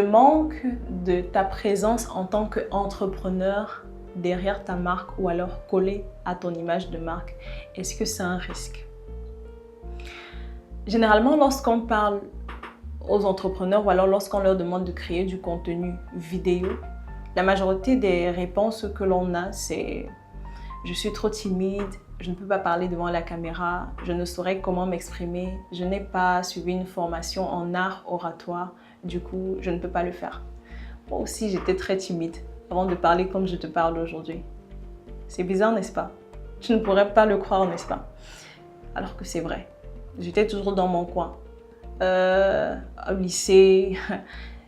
manque de ta présence en tant qu'entrepreneur derrière ta marque ou alors collé à ton image de marque, est-ce que c'est un risque? Généralement, lorsqu'on parle aux entrepreneurs ou alors lorsqu'on leur demande de créer du contenu vidéo, la majorité des réponses que l'on a, c'est « je suis trop timide, je ne peux pas parler devant la caméra, je ne saurais comment m'exprimer, je n'ai pas suivi une formation en art oratoire, du coup, je ne peux pas le faire. » Moi aussi, j'étais très timide avant de parler comme je te parle aujourd'hui. C'est bizarre, n'est-ce pas? Tu ne pourrais pas le croire, n'est-ce pas? Alors que c'est vrai. J'étais toujours dans mon coin. Au lycée,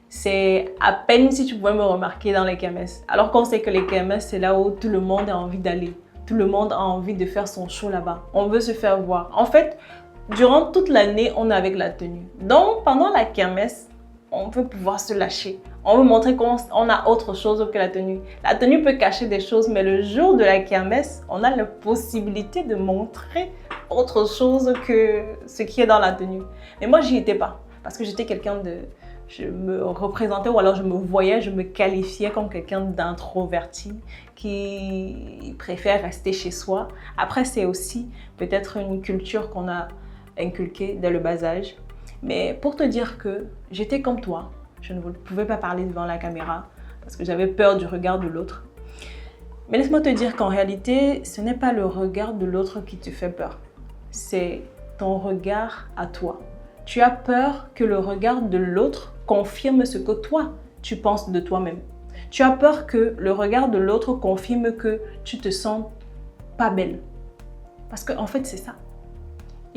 c'est à peine si tu pouvais me remarquer dans les kermesses. Alors qu'on sait que les kermesses, c'est là où tout le monde a envie d'aller. Tout le monde a envie de faire son show là-bas. On veut se faire voir. En fait, durant toute l'année, on est avec la tenue. Donc, pendant la kermesse, on veut pouvoir se lâcher. On veut montrer qu'on a autre chose que la tenue. La tenue peut cacher des choses, mais le jour de la kermesse, on a la possibilité de montrer autre chose que ce qui est dans la tenue. Mais moi, j'y étais pas. Parce que j'étais quelqu'un de... Je me représentais ou alors je me voyais, je me qualifiais comme quelqu'un d'introverti qui préfère rester chez soi. Après, c'est aussi peut-être une culture qu'on a inculquée dès le bas âge. Mais pour te dire que j'étais comme toi, je ne pouvais pas parler devant la caméra parce que j'avais peur du regard de l'autre. Mais laisse-moi te dire qu'en réalité, ce n'est pas le regard de l'autre qui te fait peur. C'est ton regard à toi. Tu as peur que le regard de l'autre confirme ce que toi, tu penses de toi-même. Tu as peur que le regard de l'autre confirme que tu te sens pas belle. Parce qu'en fait, c'est ça.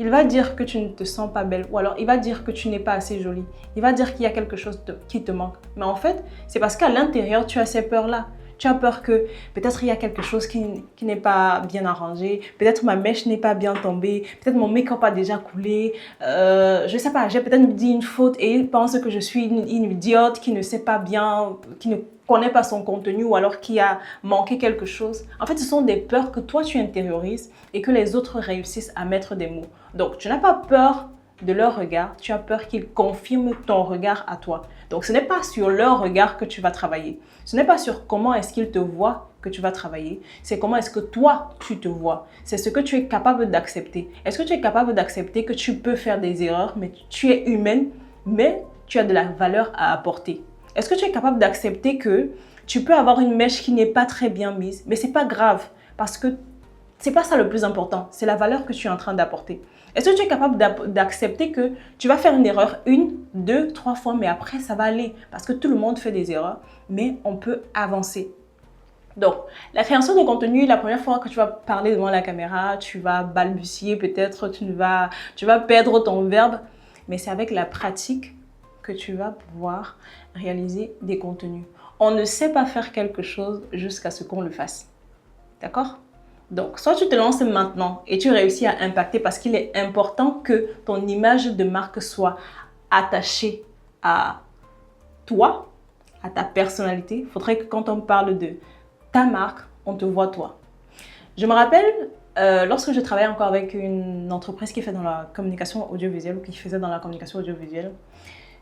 Il va dire que tu ne te sens pas belle ou alors il va dire que tu n'es pas assez jolie. Il va dire qu'il y a quelque chose qui te manque. Mais en fait, c'est parce qu'à l'intérieur, tu as ces peurs-là. Tu as peur que peut-être il y a quelque chose qui n'est pas bien arrangé, peut-être ma mèche n'est pas bien tombée, peut-être mon make-up a déjà coulé, je ne sais pas, j'ai peut-être dit une faute et il pense que je suis une idiote qui ne sait pas bien, qui ne connaît pas son contenu ou alors qui a manqué quelque chose. En fait, ce sont des peurs que toi tu intériorises et que les autres réussissent à mettre des mots. Donc, tu n'as pas peur de leur regard, tu as peur qu'ils confirment ton regard à toi. Donc, ce n'est pas sur leur regard que tu vas travailler. Ce n'est pas sur comment est-ce qu'ils te voient que tu vas travailler. C'est comment est-ce que toi, tu te vois. C'est ce que tu es capable d'accepter. Est-ce que tu es capable d'accepter que tu peux faire des erreurs, mais tu es humaine, mais tu as de la valeur à apporter? Est-ce que tu es capable d'accepter que tu peux avoir une mèche qui n'est pas très bien mise, mais ce n'est pas grave parce que ce n'est pas ça le plus important. C'est la valeur que tu es en train d'apporter. Est-ce que tu es capable d'accepter que tu vas faire une erreur 1, 2, 3 fois, mais après, ça va aller parce que tout le monde fait des erreurs, mais on peut avancer. Donc, la création de contenu, la première fois que tu vas parler devant la caméra, tu vas balbutier peut-être, tu vas perdre ton verbe, mais c'est avec la pratique que tu vas pouvoir réaliser des contenus. On ne sait pas faire quelque chose jusqu'à ce qu'on le fasse. D'accord ? Donc, soit tu te lances maintenant et tu réussis à impacter parce qu'il est important que ton image de marque soit attachée à toi, à ta personnalité. Il faudrait que quand on parle de ta marque, on te voit toi. Je me rappelle, lorsque je travaillais encore avec une entreprise qui fait dans la communication audiovisuelle ou qui faisait dans la communication audiovisuelle,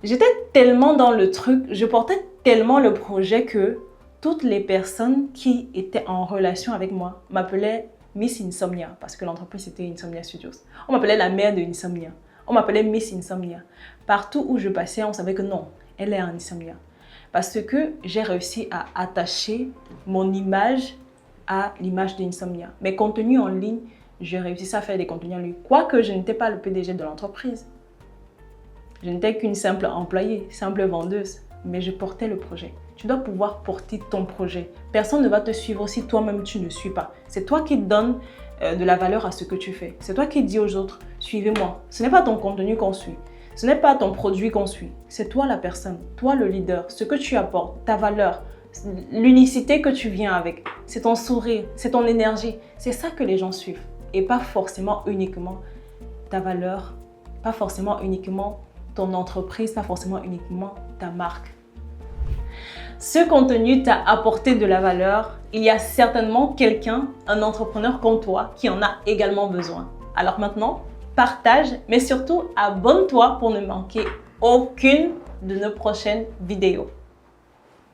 j'étais tellement dans le truc, je portais tellement le projet que toutes les personnes qui étaient en relation avec moi m'appelaient Miss Insomnia parce que l'entreprise c'était Insomnia Studios. On m'appelait la mère de Insomnia. On m'appelait Miss Insomnia. Partout où je passais, on savait que non, elle est en Insomnia. Parce que j'ai réussi à attacher mon image à l'image d'Insomnia. Mes contenus en ligne, j'ai réussi à faire des contenus en ligne. Quoique je n'étais pas le PDG de l'entreprise. Je n'étais qu'une simple employée, simple vendeuse. Mais je portais le projet. Tu dois pouvoir porter ton projet. Personne ne va te suivre si toi-même tu ne suis pas. C'est toi qui donnes de la valeur à ce que tu fais. C'est toi qui dis aux autres, suivez-moi. Ce n'est pas ton contenu qu'on suit. Ce n'est pas ton produit qu'on suit. C'est toi la personne, toi le leader, ce que tu apportes, ta valeur, l'unicité que tu viens avec. C'est ton sourire, c'est ton énergie. C'est ça que les gens suivent. Et pas forcément uniquement ta valeur, pas forcément uniquement ton entreprise, pas forcément uniquement ta marque. Ce contenu t'a apporté de la valeur. Il y a certainement quelqu'un, un entrepreneur comme toi, qui en a également besoin. Alors maintenant, partage, mais surtout abonne-toi pour ne manquer aucune de nos prochaines vidéos.